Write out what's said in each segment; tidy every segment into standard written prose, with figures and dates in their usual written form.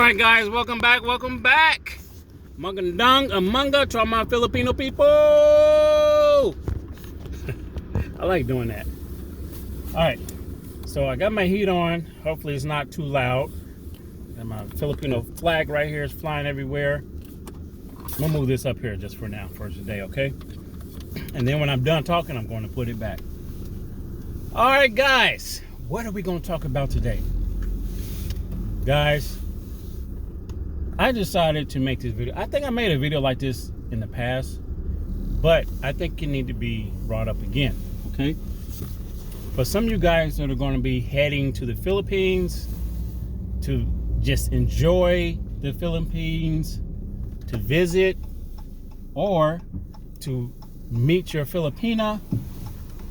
right, guys, welcome back. Magandang umaga to my Filipino people. I like doing that. All right, so I got my heat on. Hopefully it's not too loud. And my Filipino flag right here is flying everywhere. I'm gonna move this up here just for now, for today, okay? And then when I'm done talking, I'm going to put it back. All right, guys, what are we going to talk about today? Guys, I decided to make this video. I think I made a video like this in the past, but I think it needs to be brought up again, okay? For some of you guys that are going to be heading to the Philippines to just enjoy the Philippines, to visit, or to meet your Filipina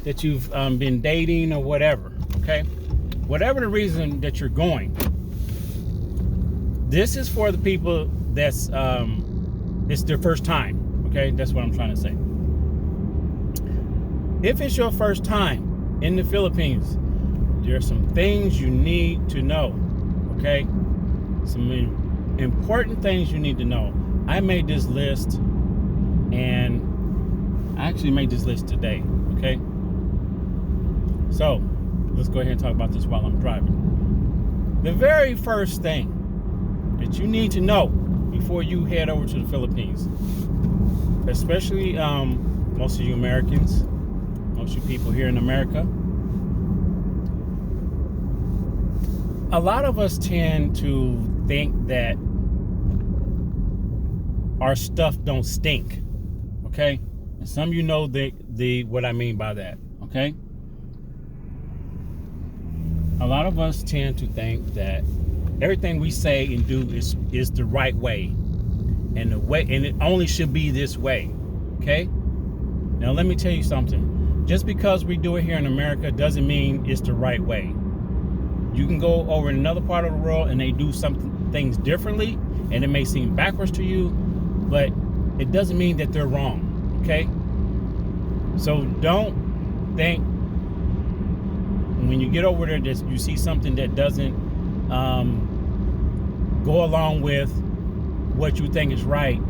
that you've been dating or whatever, okay? Whatever the reason that you're going, this is for the people that's it's their first time, okay? That's what I'm trying to say. If it's your first time in the Philippines, there are some things you need to know, okay? Some important things you need to know. I made this list, and I actually made this list today, okay? So, let's go ahead and talk about this while I'm driving. The very first thing that you need to know before you head over to the Philippines, especially most of you Americans, most of you people here in America, a lot of us tend to think that our stuff don't stink, okay? And some of you know the what I mean by that, okay? A lot of us tend to think that everything we say and do is the right way, and it only should be this way, okay? Now let me tell you something. Just because we do it here in America doesn't mean it's the right way. You can go over in another part of the world and they do things differently, and it may seem backwards to you, but it doesn't mean that they're wrong, okay? So don't think when you get over there that you see something that doesn't go along with what you think is right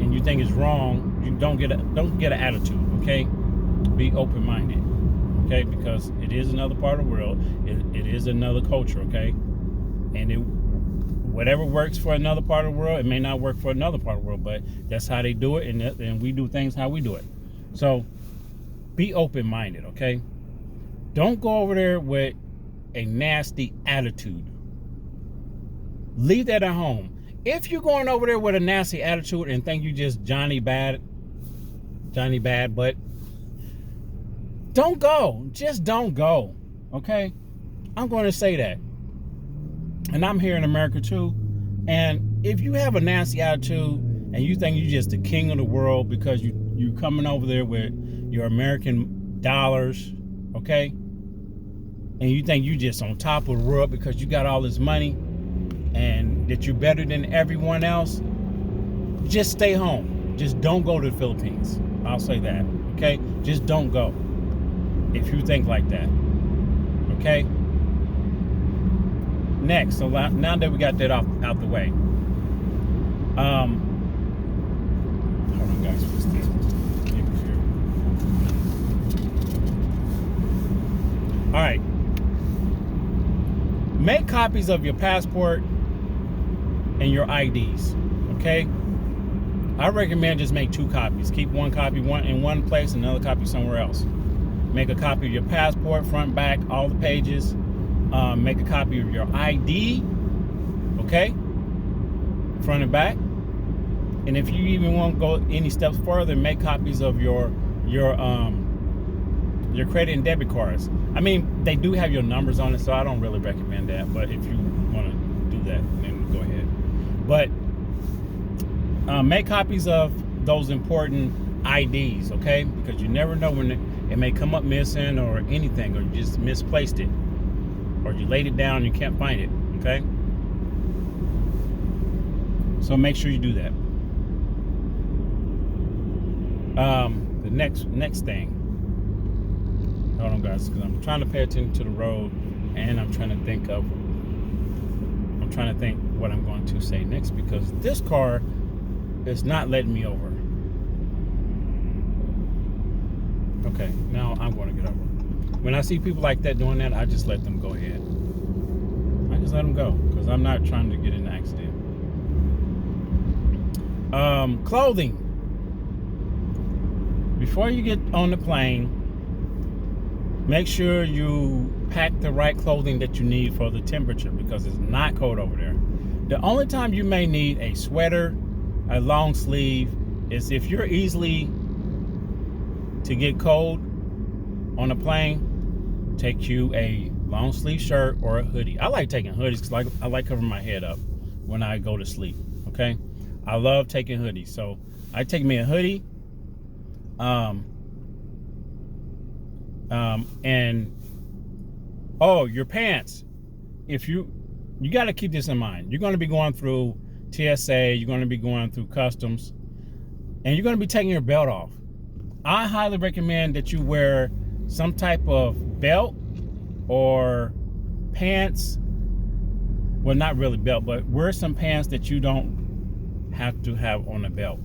and you think is wrong. You don't get an attitude, okay? Be open-minded, okay? Because it is another part of the world. It is another culture, okay? And whatever works for another part of the world, it may not work for another part of the world, but that's how they do it, and we do things how we do it. So be open-minded, okay? Don't go over there with a nasty attitude. Leave that at home. If you're going over there with a nasty attitude and think you just Johnny bad, but don't go. Just don't go, okay? I'm going to say that. And I'm here in America too. And if you have a nasty attitude and you think you're just the king of the world because you're coming over there with your American dollars, okay? And you think you just on top of the world because you got all this money and that you're better than everyone else, just stay home. Just don't go to the Philippines. I'll say that, okay? Just don't go if you think like that, okay? Next, so now that we got that out the way, hold on, guys, what's this? All right. Make copies of your passport and your IDs, okay? I recommend just make 2 copies. Keep one copy in one place, another copy somewhere else. Make a copy of your passport, front, back, all the pages. Make a copy of your ID, okay? Front and back. And if you even want to go any steps further, make copies of your credit and debit cards. I mean, they do have your numbers on it, so I don't really recommend that. But if you want to do that, then go ahead. But make copies of those important IDs, okay? Because you never know when it may come up missing or anything, or you just misplaced it, or you laid it down and you can't find it, okay? So make sure you do that. The next thing. Hold on, guys, because I'm trying to pay attention to the road, and I'm trying to think of trying to think what I'm going to say next, because this car is not letting me over. Okay, now I'm going to get over. When I see people like that doing that, I just let them go ahead. I just let them go, because I'm not trying to get in an accident. Clothing. Before you get on the plane, make sure you pack the right clothing that you need for the temperature, because it's not cold over there. The only time you may need a sweater, a long sleeve, is if you're easily to get cold on a plane. Take you a long sleeve shirt or a hoodie. I like taking hoodies because I like covering my head up when I go to sleep. Okay, I love taking hoodies, so I take me a hoodie. And your pants. If you got to keep this in mind. You're going to be going through TSA. You're going to be going through customs, and you're going to be taking your belt off. I highly recommend that you wear some type of belt or pants. Well, not really belt, but wear some pants that you don't have to have on a belt,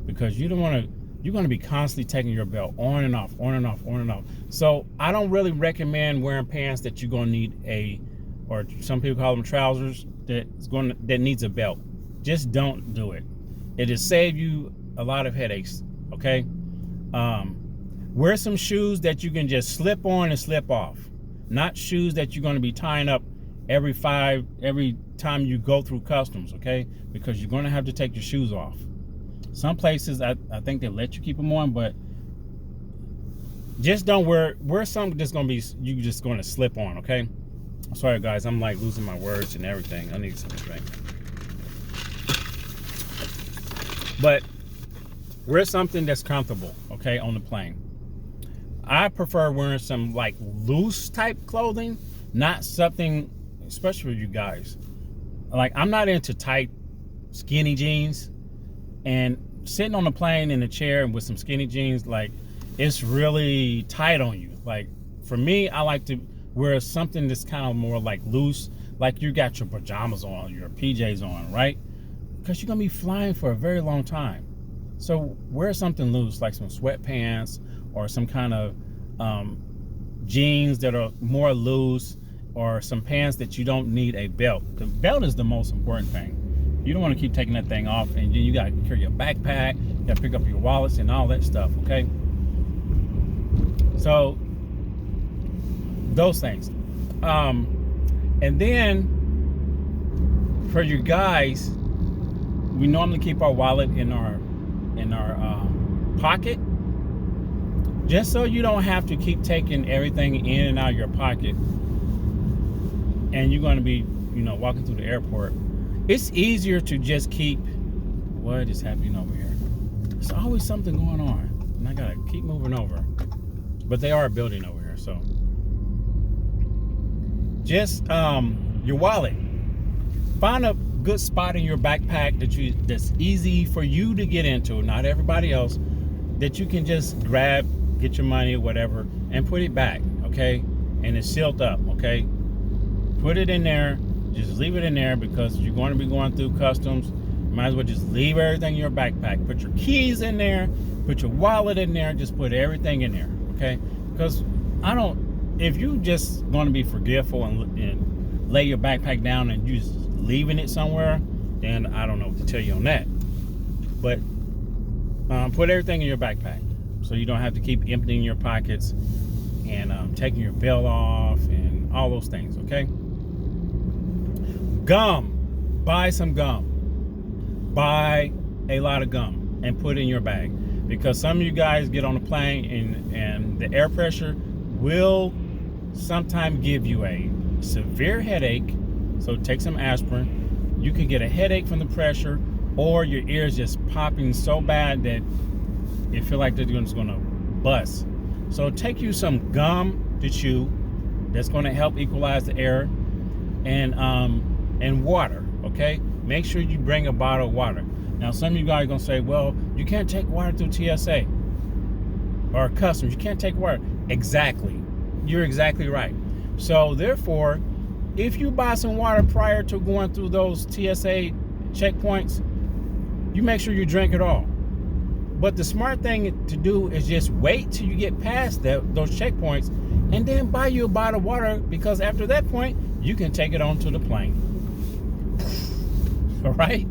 because you don't want to. You're going to be constantly taking your belt on and off, on and off, on and off. So I don't really recommend wearing pants that you're going to need or some people call them trousers, that needs a belt. Just don't do it. It'll save you a lot of headaches. Okay. Wear some shoes that you can just slip on and slip off, not shoes that you're going to be tying up every time you go through customs. Okay, because you're going to have to take your shoes off. Some places I think they let you keep them on, but just don't wear something that's gonna be you just gonna slip on. Okay, I'm sorry guys, I'm like losing my words and everything. I need some drink. But wear something that's comfortable, okay, on the plane. I prefer wearing some like loose type clothing, not something, especially for you guys. Like, I'm not into tight skinny jeans, and sitting on a plane in a chair with some skinny jeans, like, it's really tight on you. Like, for me, I like to wear something that's kind of more like loose, like you got your pajamas on, your PJs on, right? Because you're gonna be flying for a very long time. So wear something loose, like some sweatpants or some kind of jeans that are more loose, or some pants that you don't need a belt. The belt is the most important thing. You don't want to keep taking that thing off, and you got to carry your backpack, you got to pick up your wallets and all that stuff, okay? So those things. And then for you guys, we normally keep our wallet in our pocket, just so you don't have to keep taking everything in and out of your pocket, and you're going to be, walking through the airport. It's easier to just keep. What is happening over here? There's always something going on, and I gotta keep moving over. But they are a building over here, so just your wallet. Find a good spot in your backpack that's easy for you to get into, not everybody else, that you can just grab, get your money or whatever, and put it back, okay? And it's sealed up, okay? Put it in there. Just leave it in there, because you're going to be going through customs. You might as well just leave everything in your backpack. Put your keys in there. Put your wallet in there. Just put everything in there, okay? Because if you just going to be forgetful and lay your backpack down and you just leaving it somewhere, then I don't know what to tell you on that. But put everything in your backpack, so you don't have to keep emptying your pockets and taking your belt off and all those things, okay? Gum. Buy some gum. Buy a lot of gum and put it in your bag, because some of you guys get on a plane and the air pressure will sometimes give you a severe headache. So take some aspirin. You can get a headache from the pressure, or your ears just popping so bad that it feel like they're just gonna bust. So take you some gum to chew. That's gonna help equalize the air, and water, okay? Make sure you bring a bottle of water. Now, some of you guys are gonna say, well, you can't take water through TSA or customs. You can't take water. Exactly. You're exactly right. So therefore, if you buy some water prior to going through those TSA checkpoints, you make sure you drink it all. But the smart thing to do is just wait till you get past those checkpoints and then buy you a bottle of water, because after that point, you can take it onto the plane. All right?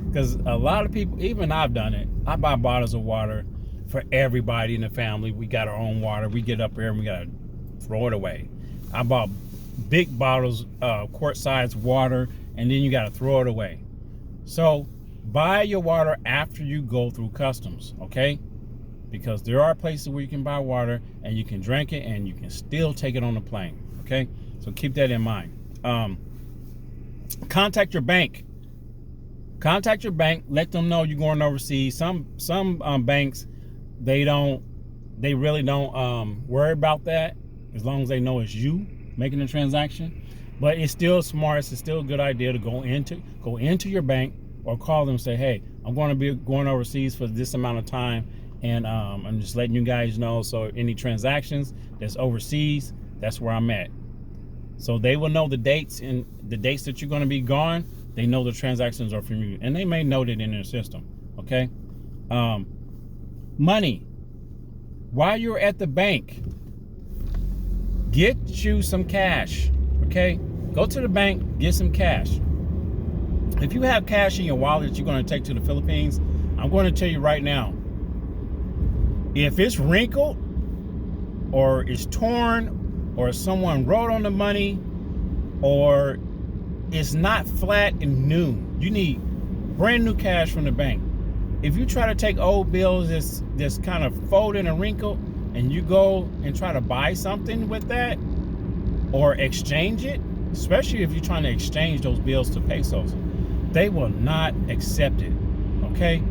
Because a lot of people, even I've done it, I buy bottles of water for everybody in the family. We got our own water. We get up there and we got to throw it away. I bought big bottles, quart-sized water, and then you got to throw it away. So buy your water after you go through customs, okay? Because there are places where you can buy water and you can drink it and you can still take it on the plane, okay? So keep that in mind. Contact your bank. Contact your bank. Let them know you're going overseas. Some banks, they really don't worry about that, as long as they know it's you making the transaction. But it's still smart. It's still a good idea to go into your bank or call them and say, hey, I'm going to be going overseas for this amount of time, and I'm just letting you guys know. So any transactions that's overseas, that's where I'm at. So they will know the dates, and the dates that you're going to be gone. They know the transactions are from you, and they may note it in their system. Okay. Money. While you're at the bank, get you some cash. Okay. Go to the bank, get some cash. If you have cash in your wallet that you're going to take to the Philippines, I'm going to tell you right now, if it's wrinkled or it's torn or someone wrote on the money or it's not flat and new, you need brand new cash from the bank. If you try to take old bills that's kind of folded and wrinkled, and you go and try to buy something with that or exchange it, especially if you're trying to exchange those bills to pesos, they will not accept it. Okay?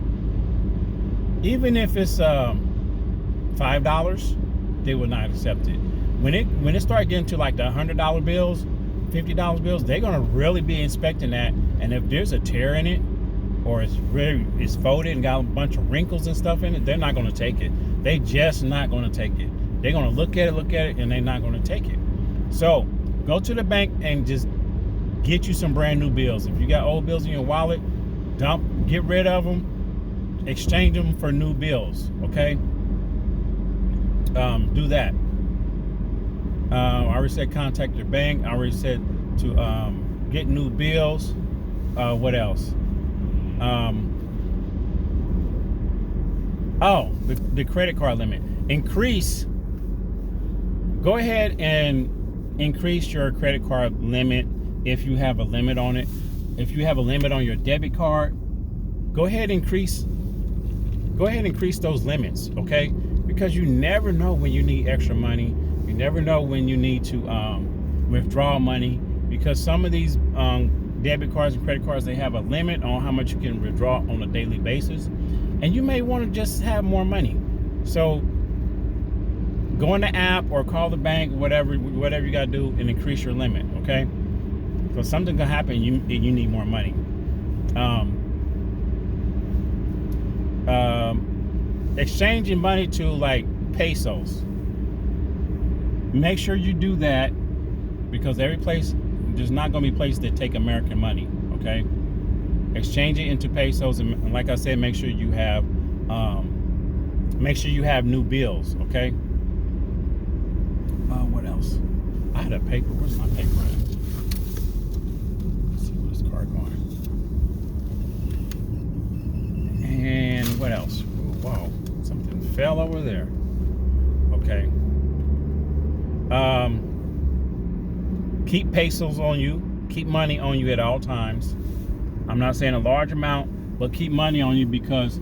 Even if it's $5, they will not accept it. When it starts getting to like the $100 bills, $50 bills, they're gonna really be inspecting that. And if there's a tear in it, or it's folded and got a bunch of wrinkles and stuff in it, they're not gonna take it. They just not gonna take it. They're gonna look at it, and they're not gonna take it. So go to the bank and just get you some brand new bills. If you got old bills in your wallet, get rid of them, exchange them for new bills. Okay. Do that. I already said contact your bank. I already said to get new bills. What else? The credit card limit. Go ahead and increase your credit card limit if you have a limit on it. If you have a limit on your debit card, go ahead and increase those limits, okay? Because you never know when you need extra money. You never know when you need to withdraw money, because some of these debit cards and credit cards, they have a limit on how much you can withdraw on a daily basis, and you may want to just have more money. So go in the app or call the bank, whatever you got to do, and increase your limit, okay? Because something can happen, and you need more money. Exchanging money to like pesos. Make sure you do that, because every place, there's not going to be places that take American money, okay? Exchange it into pesos, and like I said, make sure you have new bills, okay? What else? I had a paper. Where's my paper at? Let's see where this car going. And what else? Wow, something fell over there. Okay. Keep pesos on you. Keep money on you at all times. I'm not saying a large amount, but keep money on you, because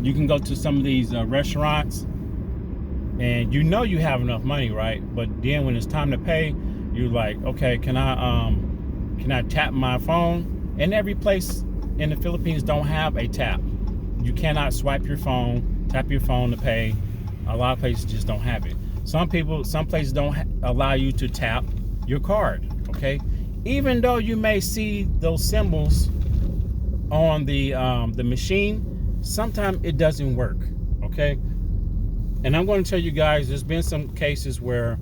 you can go to some of these restaurants and you know you have enough money, right? But then when it's time to pay, you're like, okay, can I tap my phone? And every place in the Philippines don't have a tap. You cannot swipe your phone, tap your phone to pay. A lot of places just don't have it. Some places don't allow you to tap your card, okay? Even though you may see those symbols on the machine, sometimes it doesn't work, okay? And I'm going to tell you guys, there's been some cases where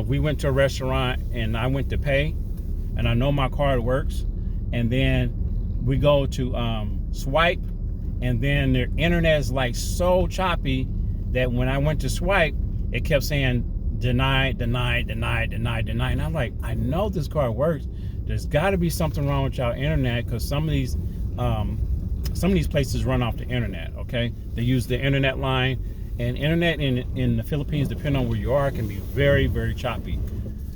we went to a restaurant and I went to pay, and I know my card works, and then we go to swipe, and then their internet is like so choppy that when I went to swipe, it kept saying denied, denied, denied, denied, denied. And I'm like, I know this card works. There's got to be something wrong with y'all internet, because some of these places run off the internet. Okay, they use the internet line, and internet in the Philippines, depending on where you are, can be very, very choppy,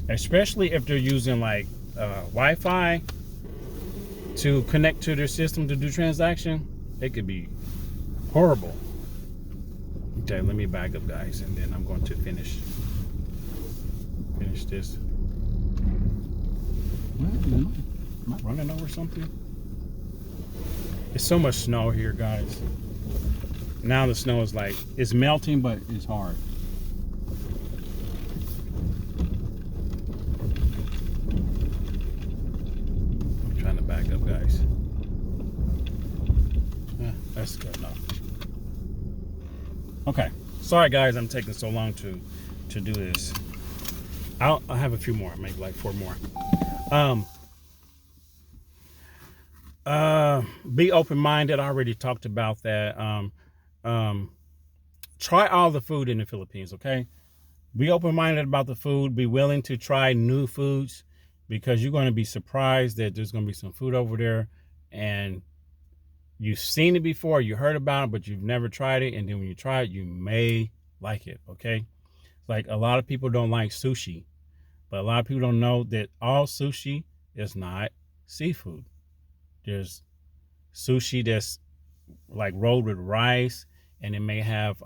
especially if they're using like Wi-Fi to connect to their system to do transaction. It could be horrible. Okay, let me back up, guys, and then I'm going to finish this. Am I running over something? It's so much snow here, guys. Now the snow is like, it's melting, but it's hard. I'm trying to back up, guys. That's good enough. Okay, sorry guys, I'm taking so long to do this. I'll have a few more, maybe like 4 more. Be open-minded. I already talked about that. Try all the food in the Philippines, okay? Be open-minded about the food. Be willing to try new foods, because you're going to be surprised that there's going to be some food over there and you've seen it before, you heard about it, but you've never tried it. And then when you try it, you may like it, okay? Like a lot of people don't like sushi, but a lot of people don't know that all sushi is not seafood. There's sushi that's like rolled with rice, and it may have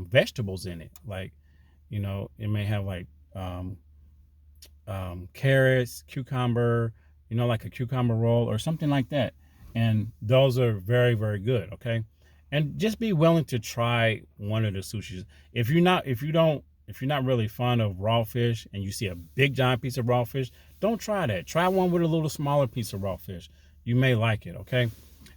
vegetables in it. Like, you know, it may have like carrots, cucumber, you know, like a cucumber roll or something like that. And those are very, very good, okay? And just be willing to try one of the sushis. If you're not really fond of raw fish and you see a big giant piece of raw fish, don't try that. Try one with a little smaller piece of raw fish. You may like it, okay?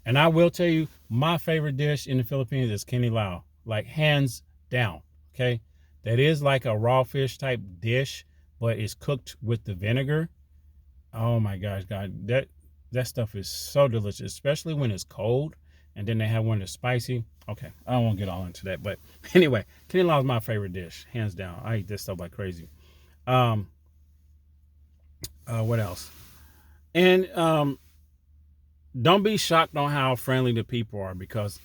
And I will tell you, my favorite dish in the Philippines is kinilaw, like hands down, okay? That is like a raw fish type dish, but it's cooked with the vinegar. Oh my gosh, God, that stuff is so delicious, especially when it's cold. And then they have one that's spicy. Okay, I don't want to get all into that, but anyway, kinilaw is my favorite dish, hands down. I eat this stuff like crazy. What else? And don't be shocked on how friendly the people are, because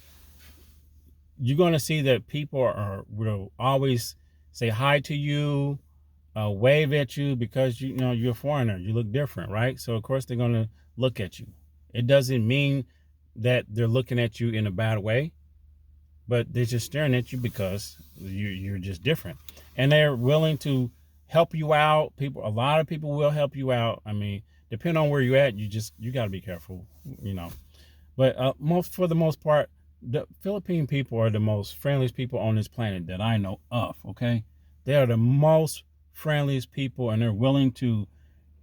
you're going to see that people will always say hi to you, wave at you, because you know you're a foreigner. You look different, right? So of course they're going to look at you. It doesn't mean that they're looking at you in a bad way, but they're just staring at you because you're just different, and they're willing to help you out. A lot of people will help you out. I mean, depending on where you're at, you got to be careful, you know. But for the most part, the Philippine people are the most friendliest people on this planet that I know of. Okay, they are the most friendliest people, and they're willing to,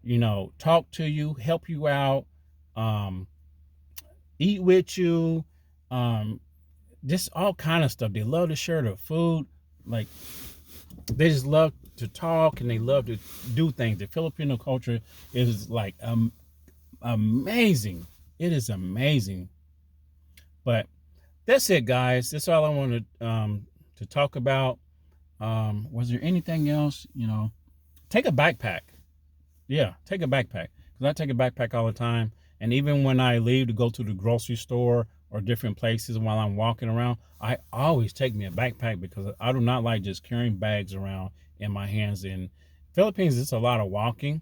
you know, talk to you, help you out, eat with you, just all kind of stuff. They love to share their food. Like, they just love to talk, and they love to do things. The Filipino culture is like amazing. It is amazing. But that's it, guys. That's all I wanted to talk about. Was there anything else? You know, take a backpack. Yeah, take a backpack, because I take a backpack all the time. And even when I leave to go to the grocery store or different places while I'm walking around, I always take me a backpack, because I do not like just carrying bags around in my hands. In Philippines, it's a lot of walking,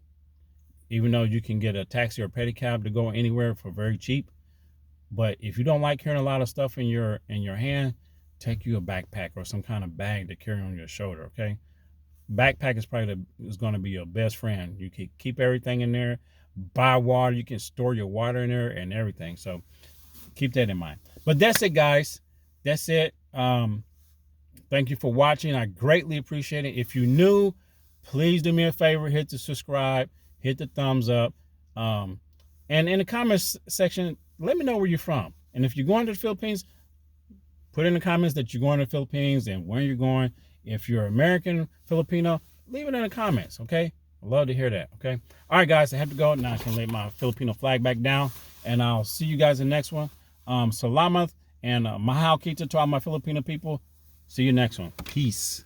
even though you can get a taxi or pedicab to go anywhere for very cheap. But if you don't like carrying a lot of stuff in your hand, take you a backpack or some kind of bag to carry on your shoulder, okay? Backpack is probably is going to be your best friend. You can keep everything in there. Buy water. You can store your water in there and everything. So keep that in mind. But that's it, guys. That's it. Thank you for watching. I greatly appreciate it. If you're new, please do me a favor. Hit the subscribe. Hit the thumbs up. And in the comments section, let me know where you're from. And if you're going to the Philippines, put in the comments that you're going to the Philippines and where you're going. If you're American Filipino, leave it in the comments, okay? I love to hear that. Okay. All right, guys. I have to go now. I can lay my Filipino flag back down, and I'll see you guys in the next one. Salamat and mahal kita to all my Filipino people. See you next one. Peace.